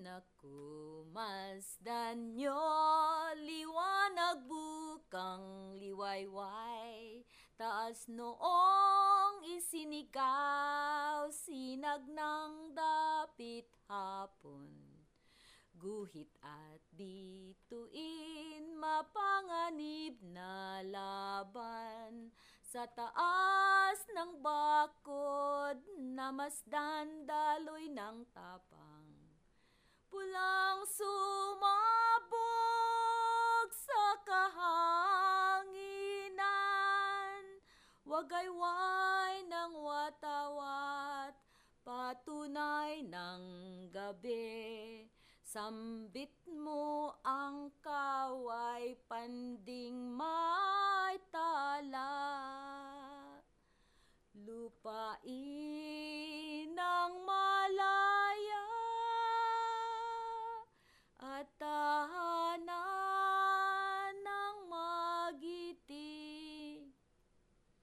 Naku, masdan nyo, liwanag bukang liwayway, taas noong isinikaw, sinag ng dapit hapon. Guhit at bituin, mapanganib na laban, sa taas ng bakod, namasdan daloy ng tapang. Pulang sumabog sa kahanginan, wagayway ng watawat, patunay ng gabi. Sambit mo ang kaway, panding may tala. Lupain ng may